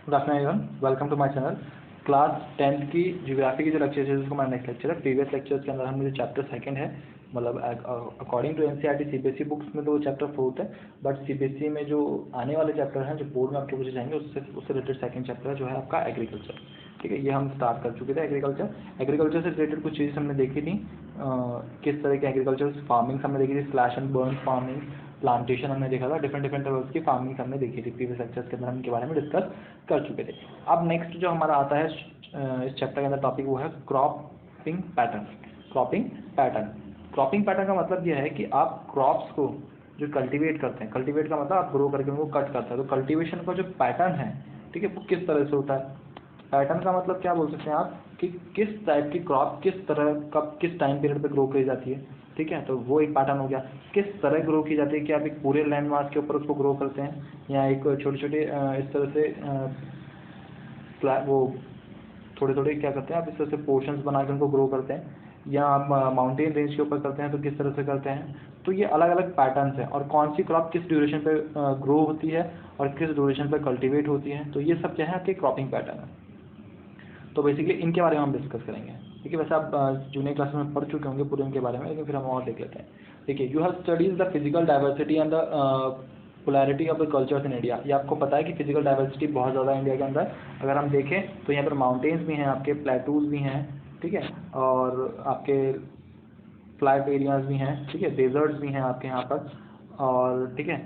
Good afternoon everyone, welcome to my channel. Class 10th की geography की जो lecture है उसको हमारा नेक्स्ट लेक्चर है। प्रीवियस लेक्चर्स के अंदर हम जो चैप्टर सेकंड है, मतलब according to NCERT CBSE books में तो वो चैप्टर 4th है, बट सीबीएसई में जो आने वाले चैप्टर हैं जो बोर्ड में आपके पूछे जाएंगे उससे रिलेटेड सेकंड चैप्टर जो है आपका एग्रीकल्चर। ठीक है, ये हम स्टार्ट कर चुके थे। एग्रीकल्चर से रिलेटेड कुछ चीज़ें हमने देखी थी, किस तरह के एग्रीकल्चर फार्मिंग हमने देखी थी, slash and burn farming, plantation हमने देखा था, डिफरेंट टाइप्स की फार्मिंग हमने देखी थी। प्रीवियस लेक्चर्स के अंदर हम इनके बारे में डिस्कस कर चुके थे। अब नेक्स्ट जो हमारा आता है इस चैप्टर के अंदर टॉपिक वो है क्रॉपिंग पैटर्न। क्रॉपिंग पैटर्न का मतलब यह है कि आप क्रॉप्स को जो कल्टीवेट करते हैं, कल्टीवेट का मतलब आप ग्रो करके उनको कट करते हैं, तो कल्टीवेशन का जो पैटर्न है, ठीक है, वो किस तरह से होता है। पैटर्न का मतलब क्या बोल सकते हैं आप कि किस टाइप की क्रॉप किस तरह कब किस टाइम पीरियड पे ग्रो की जाती है। ठीक है, तो वो एक पैटर्न हो गया। किस तरह ग्रो की जाती है कि आप एक पूरे लैंड मास के ऊपर उसको ग्रो करते हैं या एक छोटे छोटे इस तरह से वो थोड़े थोड़े क्या करते हैं आप इस तरह से पोर्शंस बना के उनको ग्रो करते हैं, या आप माउंटेन रेंज के ऊपर करते हैं तो किस तरह से करते हैं। तो ये अलग अलग पैटर्न्स हैं, और कौन सी क्रॉप किस ड्यूरेशन पे ग्रो होती है और किस ड्यूरेशन पे कल्टीवेट होती है, तो ये सब क्या है आपके क्रॉपिंग पैटर्न है। तो बेसिकली इनके बारे में हम डिस्कस करेंगे। ठीक है, वैसे आप जूनियर क्लास में पढ़ चुके होंगे पूरे इनके बारे में, लेकिन फिर हम और देख लेते हैं। देखिए, you have studies the physical diversity and the polarity of the cultures in India. ये आपको पता है कि फिजिकल डाइवर्सिटी बहुत ज़्यादा है इंडिया के अंदर। अगर हम देखें तो यहाँ पर माउंटेन्स भी हैं, आपके प्लेटूज भी हैं, ठीक है, और आपके फ्लैट एरियाज भी हैं, ठीक है, डेजर्ट्स भी हैं आपके यहाँ पर, और ठीक है,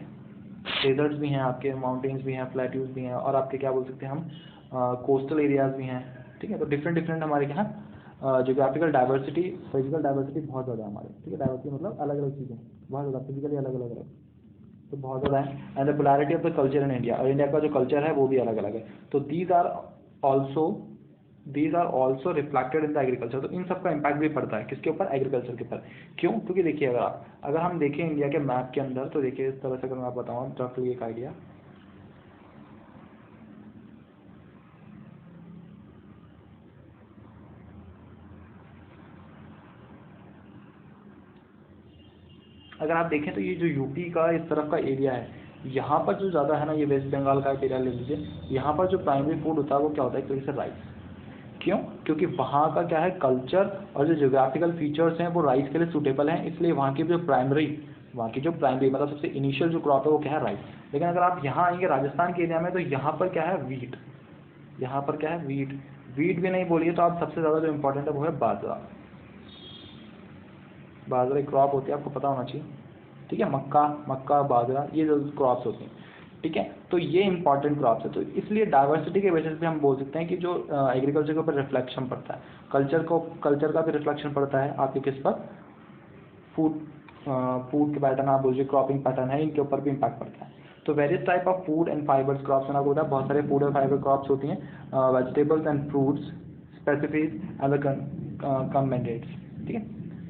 डेजर्ट्स भी हैं आपके, माउंटेन्स भी हैं, प्लेट्यूज भी हैं, और आपके क्या बोल सकते हैं हम कोस्टल एरियाज भी हैं। ठीक है, तो डिफरेंट हमारे यहाँ जोग्राफिकल डाइवर्सिटी, फिजिकल डाइवर्सिटी बहुत ज़्यादा है हमारे। ठीक है, डाइवर्सिटी मतलब अलग अलग चीज़ें बहुत ज़्यादा, फिजिकली अलग अलग है तो बहुत ज़्यादा है। And the polarity of the culture in India, और इंडिया का जो कल्चर है वो भी अलग अलग है। तो these are also reflected in the agriculture. तो इन सब का इम्पैक्ट भी पड़ता है किसके ऊपर, एग्रीकल्चर के ऊपर। क्यों? क्योंकि देखिए, अगर हम देखें इंडिया के मैप के अंदर, तो देखिए इस तरह से अगर मैं आप बताऊँ रफली एक आइडिया, अगर आप देखें तो ये जो यूपी का इस तरफ का एरिया है, यहाँ पर जो ज़्यादा है ना, ये वेस्ट बंगाल का एरिया ले लीजिए, यहाँ पर जो प्राइमरी फूड होता है वो क्या होता है, एक तरीके से राइस। क्यों? क्योंकि वहाँ का क्या है, कल्चर और जो ज्योग्राफिकल फीचर्स हैं वो राइस के लिए सूटेबल हैं, इसलिए वहाँ की जो प्राइमरी मतलब सबसे इनिशियल जो क्रॉप है वो क्या है, राइस। लेकिन अगर आप यहाँ आएंगे राजस्थान के एरिया में, तो यहाँ पर क्या है, वीट। यहाँ पर क्या है, वीट भी नहीं बोलिए तो आप सबसे ज़्यादा जो इम्पोर्टेंट है वो है बाजरा। बाजरा क्रॉप होती है, आपको पता होना चाहिए। ठीक है, मक्का बाजरा, ये जो क्रॉप्स होती हैं, ठीक है, तो ये इंपॉर्टेंट क्रॉप्स है। तो इसलिए डाइवर्सिटी के बेसिस पे हम बोल सकते हैं कि जो एग्रीकल्चर के ऊपर रिफ्लेक्शन पड़ता है, कल्चर का भी रिफ्लेक्शन पड़ता है आपके किस पर, फूड के पैटर्न आप बोलिए, क्रॉपिंग पैटर्न है, इनके ऊपर भी इम्पैक्ट पड़ता है। तो various type of food and fibres crops, मैंने आपको बताया बहुत सारे फूड और फाइबर क्रॉप्स होती हैं, vegetables and fruits, specific and contents, ठीक है,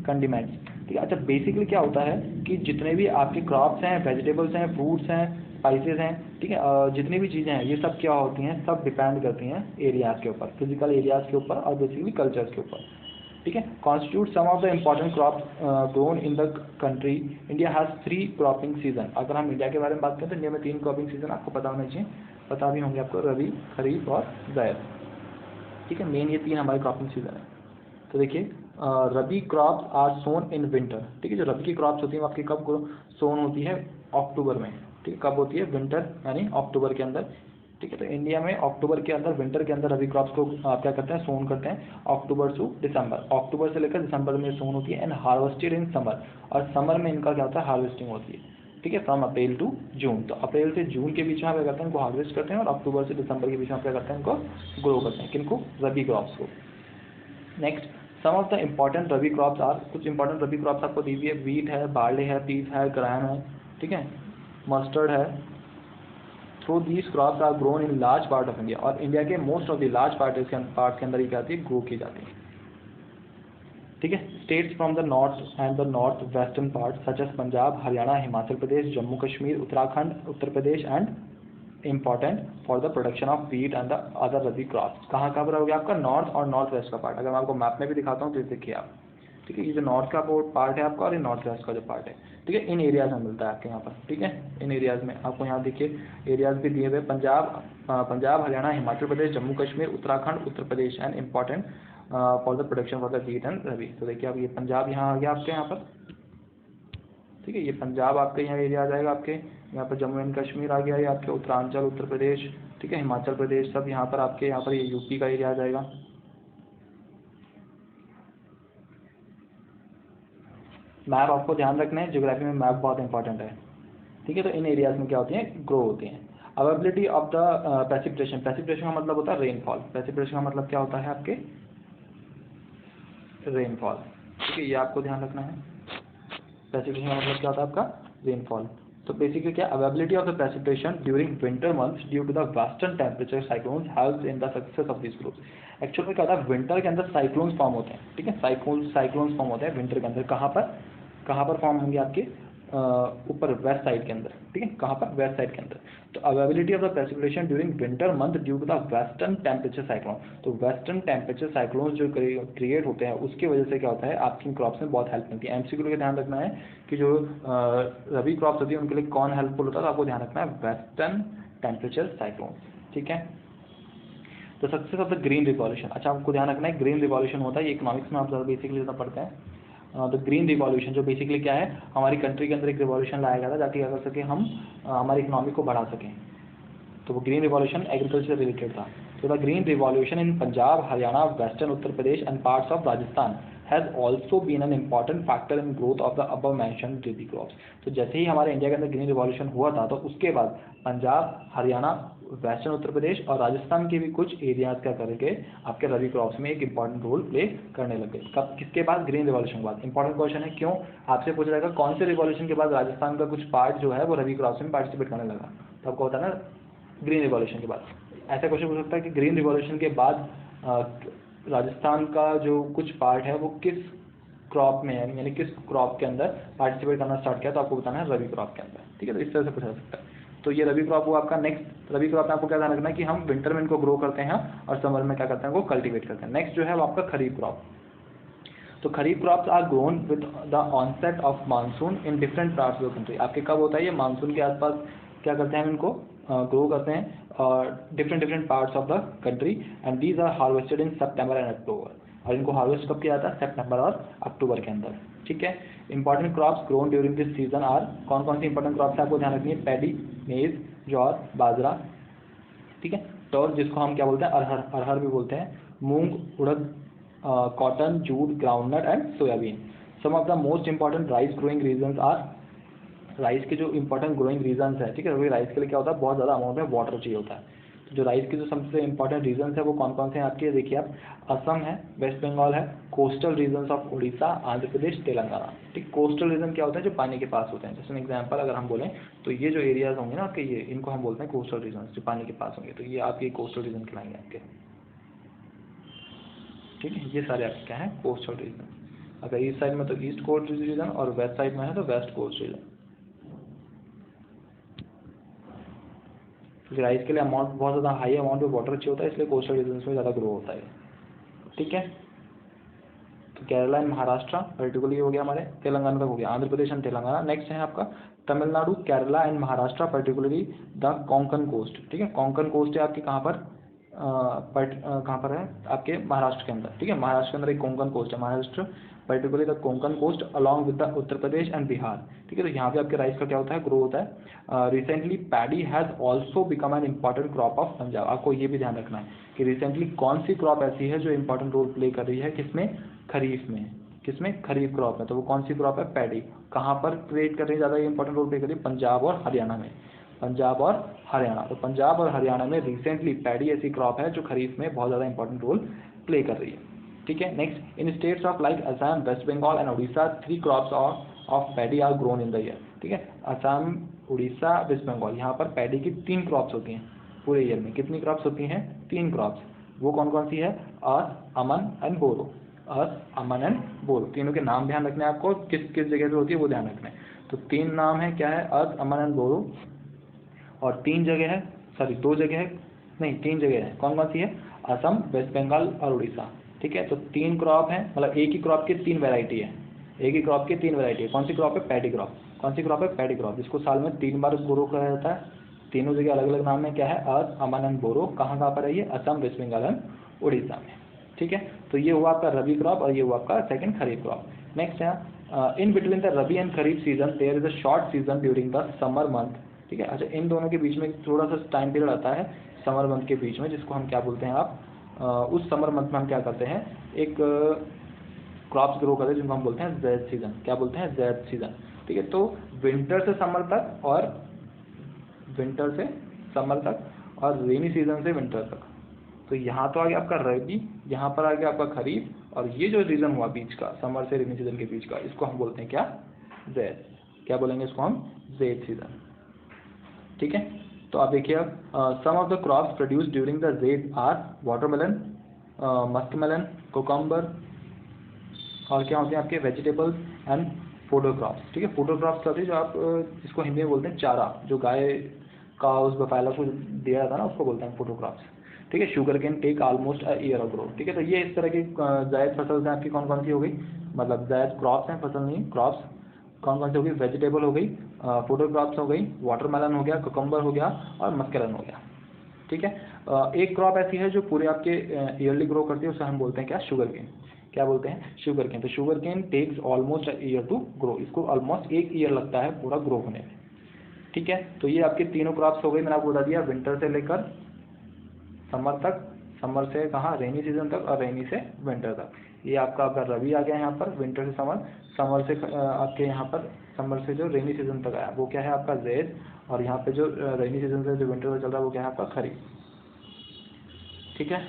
कंडिमेंट्स। ठीक है, अच्छा, बेसिकली क्या होता है कि जितने भी आपके क्रॉप्स हैं, वेजिटेबल्स हैं, फ्रूट्स हैं, स्पाइसेस हैं, ठीक है, जितनी भी चीज़ें हैं, ये सब क्या होती हैं, सब डिपेंड करती हैं एरियाज़ के ऊपर, फिजिकल एरियाज़ के ऊपर और बेसिकली कल्चर्स के ऊपर। ठीक है, constitute some of the important crops grown in the country. India has 3 cropping season. अगर हम इंडिया के बारे में बात करें तो इंडिया में 3 क्रॉपिंग सीजन आपको पता होना चाहिए, पता भी होंगे आपको, रबी, खरीफ और ज़ैद। ठीक है, मेन ये 3 हमारे क्रॉपिंग सीजन है। तो देखिए, rabi crops are sown in winter. ठीक है, जो रबी की क्रॉप्स होती हैं आपकी कब सोन होती है, अक्टूबर में। ठीक है, कब होती है, विंटर यानी अक्टूबर के अंदर। ठीक है, तो इंडिया में अक्टूबर के अंदर, विंटर के अंदर रबी क्रॉप्स को आप क्या करते हैं, सोन करते हैं अक्टूबर टू दिसंबर। अक्टूबर से लेकर दिसंबर में सोन होती है, एंड हार्वेस्टेड इन समर, और समर में इनका क्या होता है, हार्वेस्टिंग होती है। ठीक है, फ्रॉम अप्रैल टू जून। तो अप्रैल से जून के बीच में आप क्या करते हैं, इनको हार्वेस्ट करते हैं, और अक्टूबर से दिसंबर के बीच में आप क्या करते हैं, इनको ग्रो करते हैं, किनको, रबी क्रॉप्स को। Next, some of the important rabi crops are, कुछ इंपॉर्टेंट रबी क्रॉप्स आपको दी हुई है, वीट है, बार्ले है, पीस है, ग्राम है, ठीक है, मस्टर्ड है। Through these crops are grown in large part of India, और इंडिया के most of the large part के अंदर ये क्या आती है, ग्रो की जाती है। ठीक है, states from the north and the north western part such as Punjab, Haryana, Himachal Pradesh, Jammu Kashmir, Uttarakhand, Uttar Pradesh and important for the production of wheat and the other rabi crops. कहाँ कहाँ पर हो गया आपका, नॉर्थ और नॉर्थ वेस्ट का पार्ट। अगर मैं आपको मैप में भी दिखाता हूँ तो देखिए आप, ठीक है। ये जो नॉर्थ का पार्ट है आपका और ये नॉर्थ वेस्ट का जो पार्ट है, ठीक है, इन एरियाज में मिलता है आपके यहाँ पर, ठीक है। इन एरियाज में आपको यहाँ देखिए एरियाज भी दिए हुए, Punjab, Haryana, Himachal Pradesh, Jammu Kashmir, Uttarakhand, Uttar Pradesh and important for the production for the wheat and rabi. तो देखिए अब ये पंजाब यहाँ आ गया आपके यहाँ पर, ठीक है, ये पंजाब आपके यहाँ एरिया आ जाएगा, आपके यहाँ पर जम्मू एंड कश्मीर आ गया, ये आपके उत्तरांचल, उत्तर प्रदेश, ठीक है, हिमाचल प्रदेश, सब यहाँ पर आपके यहाँ पर ये यूपी का एरिया आ जाएगा। मैप आपको ध्यान रखना है, ज्योग्राफी में मैप बहुत इंपॉर्टेंट है, ठीक है। तो इन एरियाज में क्या होती हैं, ग्रो होती हैं। Availability of the precipitation, precipitation का मतलब होता है रेनफॉल, प्रेसिपिटेशन का मतलब क्या होता है आपके, रेनफॉल, ठीक है, ये आपको ध्यान रखना है। प्रेसिपिटेशन का मतलब क्या होता है आपका, रेनफॉल। तो बेसिकली क्या, availability of the precipitation during winter months due to the western temperature cyclones helps in the success of this groups. Actual में क्या होता है, विंटर के अंदर साइक्लोन्स फॉर्म होते हैं, ठीक है, साइक्लोन्स फॉर्म होते हैं विंटर के अंदर। कहाँ पर फॉर्म होंगे आपके, ऊपर वेस्ट साइड के अंदर, ठीक है, कहाँ पर, वेस्ट साइड के अंदर। तो availability of the precipitation during winter month due to the western temperature cyclone, तो वेस्टर्न टेम्परेचर साइक्लोन जो क्रिएट होते हैं उसकी वजह से क्या होता है, आपकी क्रॉप्स में बहुत हेल्प मिलती है। एमसीक्यू के ध्यान रखना है कि जो रबी क्रॉप्स होती है उनके लिए कौन हेल्पफुल होता है, तो आपको ध्यान रखना है वेस्टर्न टेम्परेचर साइक्लोन, ठीक है। तो success of the green revolution, अच्छा आपको ध्यान रखना है, ग्रीन रिवॉल्यूशन होता है, ये इकोनॉमिक्स में आप बेसिकली ज़्यादा पढ़ते हैं। द ग्रीन रिवॉल्यूशन जो बेसिकली क्या है, हमारी कंट्री के अंदर एक रिवॉल्यूशन लाया गया था ताकि क्या कर सके हम, हमारी इकोनॉमी को बढ़ा सकें। तो वो ग्रीन रिवॉल्यूशन एग्रीकल्चर से रिलेटेड था। तो the green revolution in Punjab, Haryana, western Uttar Pradesh and parts of Rajasthan has also been an important factor in growth of the above mentioned rabi crops. तो जैसे ही हमारे इंडिया के अंदर ग्रीन रिवॉल्यूशन हुआ था, तो उसके बाद पंजाब, हरियाणा, वेस्टर्न उत्तर प्रदेश और राजस्थान के भी कुछ एरियाज क्या करके आपके रबी क्रॉप्स में एक इंपॉर्टेंट रोल प्ले करने लगे। कब, किसके बाद, ग्रीन रिवॉल्यूशन के बाद। इंपॉर्टेंट क्वेश्चन है, क्यों, आपसे पूछा जाएगा कौन से रिवॉल्यूशन के बाद राजस्थान का कुछ पार्ट जो है वो रबी क्रॉप्स में पार्टिसिपेट करने लगा, तो आपको होता है ना ग्रीन रिवॉल्यूशन के बाद। ऐसा क्वेश्चन पूछ सकता है कि ग्रीन रिवॉल्यूशन के बाद राजस्थान का जो कुछ पार्ट है वो किस क्रॉप में है, यानी किस क्रॉप के अंदर पार्टिसिपेट करना स्टार्ट किया, तो आपको बताना है रबी क्रॉप के अंदर, ठीक है। तो इस तरह से पूछा सकता है। तो ये रबी क्रॉप हुआ आपका। नेक्स्ट रबी क्रॉप में आपको क्या ध्यान रखना है कि हम विंटर में इनको ग्रो करते हैं और समर में क्या करते हैं, वो कल्टीवेट करते हैं। नेक्स्ट जो है वो आपका खरीफ क्रॉप। तो kharif crops are grown with the onset of monsoon in different parts of the country. आपके कब होता है ये, मानसून के आसपास क्या करते हैं हम इनको ग्रो करते हैं और different parts of the country, and these are harvested in September and October. और इनको हार्वेस्ट कब किया जाता है, सितंबर और अक्टूबर के अंदर, ठीक है। Important crops grown during this season are, कौन कौन सी इंपॉर्टेंट क्रॉप्स है आपको ध्यान रखनी है, पैडी, मेज, ज्वार, बाजरा, ठीक है, तौर जिसको हम क्या बोलते हैं, अरहर भी बोलते हैं, moong, urad, cotton, jute, groundnut and soybean. Some of the most important rice growing regions are, rice के जो इंपॉर्टेंट ग्रोइंग रीजन्स है, ठीक है, राइस के लिए क्या होता है, बहुत ज़्यादा अमाउंट में वाटर चाहिए होता है। तो जो राइस के जो सबसे इंपॉर्टेंट रीजन्स है वो कौन कौन से हैं आपके, देखिए आप, असम है, वेस्ट बंगाल है, coastal regions of Orissa, Andhra Pradesh, Telangana, ठीक। कोस्टल रीजन क्या होता है, जो पानी के पास होते हैं। जैसे एग्जाम्पल अगर हम बोलें तो ये जो एरियाज होंगे ना आपके, ये इनको हम बोलते हैं कोस्टल रीजन, जो पानी के पास होंगे, तो ये आपके कोस्टल रीजन कहलाएंगे आपके, ठीक है। ये सारे आपके क्या हैं, कोस्टल रीजन। अगर ईस्ट साइड में तो ईस्ट कोस्ट रीजन और वेस्ट साइड में है तो वेस्ट कोस्ट रीजन। राइस के लिए अमाउंट बहुत ज़्यादा हाई अमाउंट में वाटर चाहिए होता है, इसलिए कोस्टल रीजन में ज़्यादा ग्रो होता है, ठीक है। तो केरला एंड महाराष्ट्र पर्टिकुलरली हो गया हमारे, तेलंगाना तक हो गया, आंध्र प्रदेश एंड तेलंगाना। नेक्स्ट है आपका Tamil Nadu, Kerala and Maharashtra particularly the Konkan coast, ठीक है। कोंकण कोस्ट है आपकी कहाँ पर, कहाँ पर है आपके, महाराष्ट्र के अंदर, ठीक है। महाराष्ट्र के अंदर एक कोंकण कोस्ट है, Maharashtra particularly the Konkan coast along with the Uttar Pradesh and Bihar, ठीक है। तो यहाँ पे आपके राइस का क्या होता है, ग्रो होता है। Recently paddy has also become an important crop of Punjab. आपको ये भी ध्यान रखना है कि रिसेंटली कौन सी क्रॉप ऐसी है जो इंपॉर्टेंट रोल प्ले कर रही है, किसमें, खरीफ में, किसमें, खरीफ क्रॉप में। तो वो कौन सी क्रॉप है, पैडी। कहाँ पर क्रिएट कर रही है, ज़्यादा इंपॉर्टेंट रोल प्ले कर रही है, पंजाब और हरियाणा में, पंजाब और हरियाणा। तो पंजाब और हरियाणा में रिसेंटली पैडी ऐसी क्रॉप है जो खरीफ में बहुत ज़्यादा इंपॉर्टेंट रोल प्ले कर रही है, ठीक है। Next, in states of like Assam, West Bengal and Orissa 3 crops of paddy are grown in the year, ठीक है। असम, उड़ीसा, वेस्ट बंगाल, यहाँ पर पैडी की 3 क्रॉप्स होती हैं पूरे ईयर में। कितनी क्रॉप्स होती हैं, 3 क्रॉप्स। वो कौन कौन सी है, अर्थ, अमन and borrow, earth, Aman and बोरो। तीनों के नाम ध्यान रखने हैं आपको, किस किस जगह पे होती है वो ध्यान रखना है। तो 3 नाम है, क्या है, अर्थ, अमन एंड बोरो, और 3 जगह है, सॉरी 2 जगह है, नहीं 3 जगह है, कौन कौन सी है, असम, वेस्ट बंगाल और उड़ीसा, ठीक है। तो 3 क्रॉप है, मतलब एक ही क्रॉप की 3 वैरायटी है, एक ही क्रॉप की 3 वैरायटी है। कौन सी क्रॉप है? Paddy crop. कौन सी क्रॉप है? पैडी क्रॉप, जिसको साल में 3 बार ग्रो किया जाता है। तीनों जगह अलग अलग नाम है, क्या है? अस, अमन एंड बोरो। कहाँ कहाँ पर है ये? असम, वेस्ट बंगाल एंड उड़ीसा में, ठीक है। तो ये हुआ आपका रबी क्रॉप और ये हुआ आपका सेकंड खरीफ क्रॉप। नेक्स्ट है in between the rabi and kharif season there is a short season during the summer month, ठीक है। अच्छा, इन दोनों के बीच में थोड़ा सा टाइम पीरियड आता है समर मंथ के बीच में, जिसको हम क्या बोलते हैं आप उस समर मंथ में हम क्या करते हैं, एक क्रॉप्स ग्रो करते हैं जिनको हम बोलते हैं ज़ैद सीजन। क्या बोलते हैं? ज़ैद सीजन, ठीक है। तो विंटर से समर तक और विंटर से समर तक और रेनी सीजन से विंटर तक। तो यहाँ तो आ गया आपका रबी, यहाँ पर आ गया आपका खरीफ, और ये जो रीजन हुआ बीच का, समर से रेनी सीजन के बीच का, इसको हम बोलते हैं क्या? ज़ैद। क्या बोलेंगे इसको हम? ज़ैद सीजन, ठीक है। तो आप देखिए, अब some of the crops produce during the zaid are watermelon, muskmelon, cucumber, और क्या होते हैं आपके वेजिटेबल्स एंड फूडर क्रॉप्स, ठीक है। फूडर क्रॉप्स होती है जो आप जिसको हिंदी में बोलते हैं चारा, जो गाय का उस बफैला को दिया जाता है ना, उसको बोलते हैं फूडर क्रॉप्स, ठीक है। Sugar cane take almost a year of grow, ठीक है। तो ये इस तरह की जायद फसल हैं आपकी। कौन कौन सी हो गई? मतलब जायद क्रॉप्स हैं, फसल नहीं, क्रॉप्स। कौन कौन सी हो गई? वेजिटेबल हो गई, फूडर क्रॉप्स हो गई, वाटरमेलन हो गया, कुकम्बर हो गया और मस्कमेलन हो गया, ठीक है। एक क्रॉप ऐसी है जो पूरे आपके ईयरली ग्रो करती है, उसे हम बोलते हैं क्या? Sugarcane. क्या बोलते हैं? Sugarcane. तो sugarcane takes almost a year to grow, इसको ऑलमोस्ट 1 ईयर लगता है पूरा ग्रो होने में, ठीक है। तो ये आपके तीनों क्रॉप्स हो गई, मैंने आपको बता दिया, विंटर से लेकर समर तक, समर से कहाँ? रेनी सीजन तक, और रेनी से विंटर तक। ये आपका रबी आ गया यहाँ पर, विंटर से समर, समर से आपके यहाँ पर समर से जो रेनी सीजन तक आया वो क्या है आपका? ज़ैद। और यहाँ पे जो रेनी सीजन से जो विंटर तक चल रहा है वो क्या है आपका? खरीफ, ठीक है।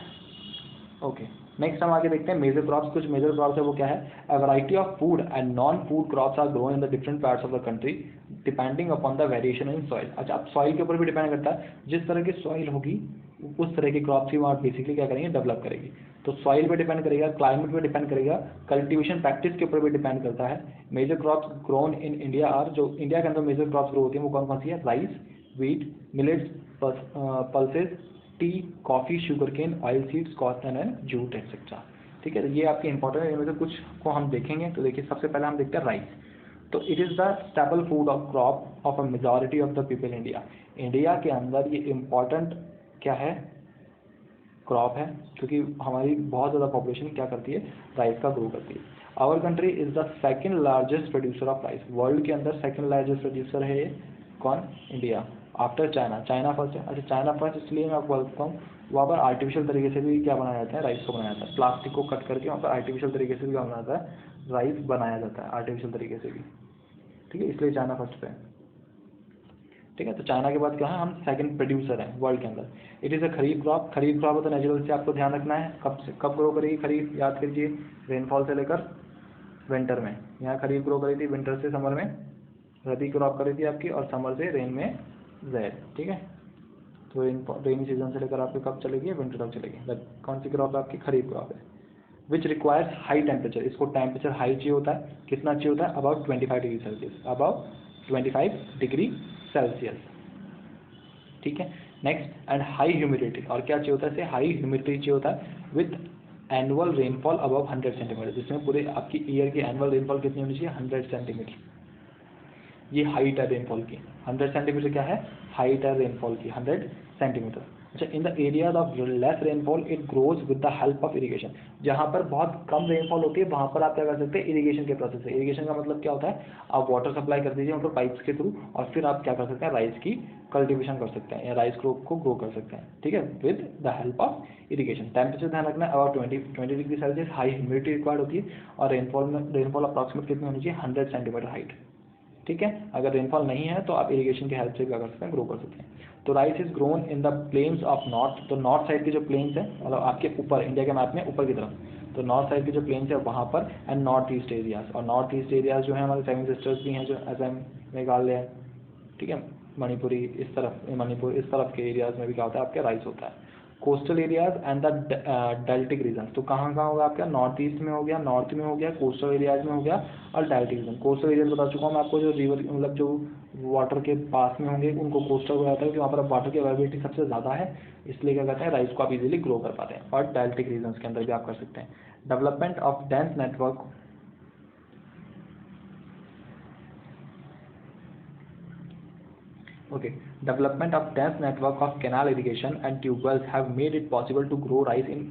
ओके, नेक्स्ट हम आगे देखते हैं मेजर क्रॉप्स। कुछ मेजर क्रॉप्स है वो क्या है? A variety of food and non food crops are grown in the different parts of the country depending upon the variation in soil. अच्छा, अब सॉइल के ऊपर भी डिपेंड करता है, जिस तरह की सॉइल होगी उस तरह की क्रॉप्स ही वहाँ बेसिकली क्या करेंगे? डेवलप करेगी। तो सॉइल पे डिपेंड करेगा, क्लाइमेट पे डिपेंड करेगा, कल्टीवेशन प्रैक्टिस के ऊपर भी डिपेंड करता है। Major crops grown in India are, जो इंडिया के अंदर मेजर क्रॉप्स ग्रो होती है वो कौन कौन सी है? Rice, wheat, millets, pulses, tea, coffee, sugar cane, oil seeds, cotton and jute etcetera, ठीक है। तो ये आपके इंपॉर्टेंट है, इनमें से कुछ को हम देखेंगे। तो देखिए, सबसे पहले हम देखते हैं राइस। तो it is the staple food of crop of a majority of the people India. India के अंदर ये इम्पॉर्टेंट क्या है? क्रॉप है, क्योंकि हमारी बहुत ज़्यादा पॉपुलेशन क्या करती है? राइस का ग्रो करती है। Our country is the second largest producer of rice. World के अंदर सेकंड लार्जेस्ट प्रोड्यूसर है ये कौन? India, after China. China first है। अच्छा, चाइना फर्स्ट इसलिए मैं आपको बोलता हूँ, वहाँ पर आर्टिफिशियल तरीके से भी क्या बनाया जाता है? राइस को बनाया जाता है। प्लास्टिक को कट करके वहाँ पर आर्टिफिशियल तरीके से भी क्या बनाया जाता है? राइस बनाया जाता है आर्टिफिशियल तरीके से भी, ठीक है। इसलिए चाइना फर्स्ट पे है, ठीक है। तो चाइना के बाद क्या है? हम सेकंड प्रोड्यूसर हैं वर्ल्ड के अंदर। It is a kharif crop. Kharif crop है तो नेचुरल से आपको ध्यान रखना है कब से कब ग्रो करेगी खरीफ, याद कीजिए, रेनफॉल से लेकर विंटर में। यहाँ खरीफ ग्रो करी थी, विंटर से समर में रबी क्रॉप करी थी आपकी, और समर से रेन में ज़ैद, ठीक है। तो रेनी सीजन से लेकर आपके कब चलेगी? विंटर तक चलेगी। कौन सी क्रॉप है आपकी? खरीफ क्रॉप है। Which requires high temperature. इसको टेम्परेचर हाई चाहिए होता है। कितना चाहिए होता है? About 25 degree Celsius, about 25 degree Celsius, ठीक है। Next, and high humidity. और क्या चाहिए होता है इसे? हाई ह्यूमिडिटी चाहिए होता है with annual rainfall above 100 centimetre, जिसमें पूरे आपकी ईयर की एनुअल रेनफॉल कितनी होनी चाहिए? 100 सेंटीमीटर। ये हाइट है रेनफॉल की। 100 सेंटीमीटर क्या है? हाइट है रेनफॉल की, 100 सेंटीमीटर। अच्छा, in the areas of less rainfall it grows with the help of irrigation. जहाँ पर बहुत कम रेनफॉल होती है वहाँ पर आप क्या कर सकते हैं? इरिगेशन के प्रोसेस से। इरिगेशन का मतलब क्या होता है? आप वाटर सप्लाई कर दीजिए मतलब पाइप्स के थ्रू, और फिर आप क्या कर सकते हैं? राइस की कल्टीवेशन कर सकते हैं या राइस क्रॉप को ग्रो कर सकते हैं, ठीक है, with the help of irrigation. Temperature ध्यान रखना है, about 20 degree Celsius. High humidity required होती है, और रेनफॉल अप्रॉक्सीमेट कितनी होनी चाहिए? 100 सेंटीमीटर हाइट, ठीक है। अगर रेनफॉल नहीं है तो आप इरिगेशन की हेल्प से क्या कर सकते हैं? ग्रो कर सकते हैं। तो rice is grown in the plains of north. तो नॉर्थ साइड के जो प्लेन्स हैं, मतलब आपके ऊपर इंडिया के मैप में ऊपर की तरफ, तो नॉर्थ साइड के जो प्लेन्स है वहाँ पर, एंड नॉर्थ ईस्ट एरियाज। और नॉर्थ ईस्ट एरियाज जो है हमारे 7 सिस्टर्स भी हैं, जो असम, मेघालय, ठीक है, मणिपुरी, इस तरफ मणिपुर इस तरफ के एरियाज में भी क्या होता है? आपके राइस होता है। Coastal areas and the deltaic region. तो कहाँ कहाँ होगा आपका? नॉर्थ ईस्ट में हो गया, नॉर्थ में हो गया, कोस्टल एरियाज में हो गया, और डेल्टिक रीजन। कोस्टल एरियाज बता चुका हूँ मैं आपको, जो रिवर मतलब जो वाटर के पास में होंगे उनको कोस्टल हो जाता है, क्योंकि वहाँ पर वाटर की अवेलेबिलिटी सबसे ज़्यादा है, इसलिए क्या कहते हैं राइस को आप इजीली ग्रो कर पाते हैं। और डेल्टिक रीजन्स के अंदर भी आप कर सकते हैं। Development of dense network Okay, development of dense network of canal irrigation and tube wells have made it possible to grow rice in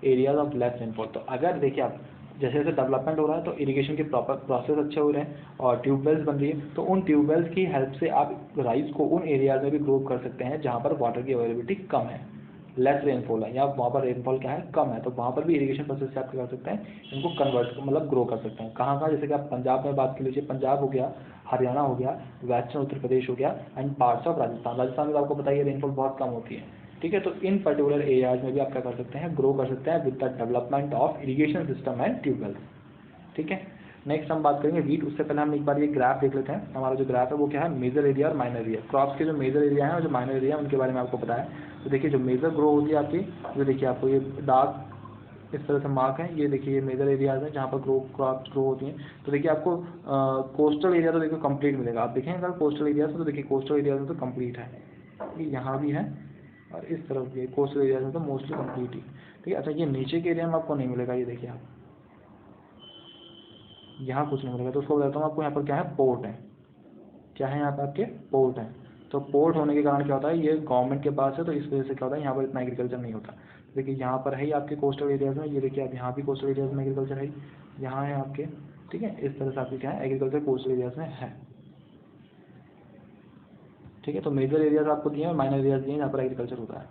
areas of less rainfall। तो अगर देखिए आप जैसे जैसे डेवलपमेंट हो रहा है तो इरिगेशन के प्रॉपर प्रोसेस अच्छे हो रहे हैं और ट्यूबवेल्स बन रही है, तो उन ट्यूबवेल्स की हेल्प से आप राइस को उन एरियाज में भी ग्रो कर सकते हैं जहाँ पर वाटर की अवेलेबिलिटी कम है, लेस रेनफॉल है, या वहाँ पर रेनफॉल क्या है कम है, तो वहाँ पर भी इरिगेशन प्रोसेस से आप क्या कर सकते हैं इनको कन्वर्ट मतलब ग्रो कर सकते हैं। कहाँ कहाँ, जैसे कि आप पंजाब में बात कर लीजिए, पंजाब हो गया, हरियाणा हो गया, वेस्टर्न उत्तर प्रदेश हो गया and parts of Rajasthan. Rajasthan में तो आपको बताइए रेनफॉल बहुत कम होती है, ठीक है। तो इन पर्टिकुलर एरियाज में भी आप क्या कर सकते हैं ग्रो कर सकते हैं with the development of irrigation system and tube wells, ठीक है। नेक्स्ट हम बात करेंगे वीट। उससे पहले हम एक बार ये ग्राफ देख लेते हैं। हमारा जो ग्राफ है वो क्या है, मेजर एरिया और माइनर एरिया। क्रॉप्स के जो मेजर एरिया है और जो माइनर एरिया है उनके बारे में आपको पता है। तो देखिए जो मेजर ग्रो होती है आपकी, जो देखिए आपको ये डार्क इस तरह से मार्क है, ये देखिए ये मेजर एरियाज हैं जहाँ पर क्रॉप्स ग्रो होती हैं। तो देखिए आपको कोस्टल एरिया तो देखिए कंप्लीट मिलेगा। आप देखें अगर कोस्टल एरियाज में, तो देखिए कोस्टल एरियाज में तो कंप्लीट है, ये यहाँ भी है और इस तरफ भी कोस्टल एरियाज में तो मोस्टली कंप्लीट ही, ठीक है। अच्छा ये नीचे के एरिया में आपको नहीं मिलेगा, ये देखिए आप यहाँ कुछ नहीं मिलेगा। तो उसको बताता हूँ आपको, यहाँ पर क्या है पोर्ट है, क्या है यहाँ पर आपके पोर्ट है। तो पोर्ट होने के कारण क्या होता है, ये गवर्नमेंट के पास है, तो इस वजह से क्या होता है यहाँ पर इतना एग्रीकल्चर नहीं होता। देखिए यहाँ पर है ही आपके कोस्टल एरियाज में, ये देखिए आप यहाँ भी कोस्टल एरियाज में एग्रीकल्चर है, यहाँ है आपके, ठीक है। इस तरह से आपके क्या है एग्रीकल्चर कोस्टल एरियाज में है, ठीक है। तो मेजर एरियाज आपको दिए हैं, माइनर एरियाज दिए हैं जहाँ पर एग्रीकल्चर होता है,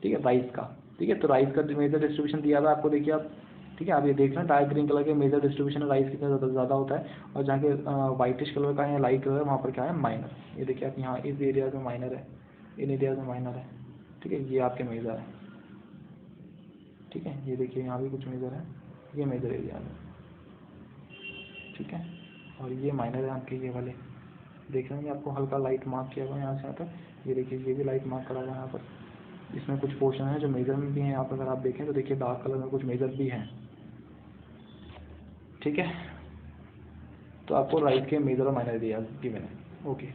ठीक है। राइस का, ठीक है, तो राइस का मेजर डिस्ट्रीब्यूशन दिया हुआ है आपको, देखिए आप, ठीक है। आप ये देख रहे हैं डार्क ग्रीन कलर के मेजर डिस्ट्रीब्यूशन राइस कितना ज़्यादा होता है, और जहाँ के वाइटिश कलर का है या लाइट कलर है वहाँ पर क्या है माइनर। ये देखिए आप यहाँ इस एरियाज में माइनर है, इन एरियाज में माइनर है, ठीक है। ये आपके मेजर है, ठीक है। ये देखिए यहाँ भी कुछ मेजर है, ये मेजर एरिया है, ठीक है। और ये माइनर है आपके, ये वाले देख रहे हैं आपको हल्का लाइट मार्क किया हुआ है यहाँ से यहाँ तक, ये देखिए ये भी लाइट मार्क करा हुआ है यहाँ पर। इसमें कुछ पोर्शन है जो मेजर में भी हैं, यहाँ पर अगर आप देखें तो देखिए डार्क कलर में कुछ मेजर भी हैं, ठीक है। तो आपको राइट के मेजर और माइनर एरियाज गिवन है, ओके।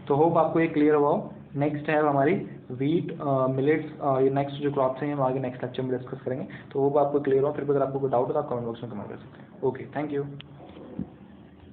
तो होप आपको ये क्लियर हुआ हो। नेक्स्ट है हमारी वीट, मिलेट्स, ये नेक्स्ट जो क्रॉप्स हैं हम आगे नेक्स्ट लेक्चर में डिस्कस करेंगे। तो होप आपको क्लियर हो, फिर अगर आपको कोई डाउट हो तो आप कमेंट बॉक्स में कमेंट कर सकते हैं। Okay, thank you.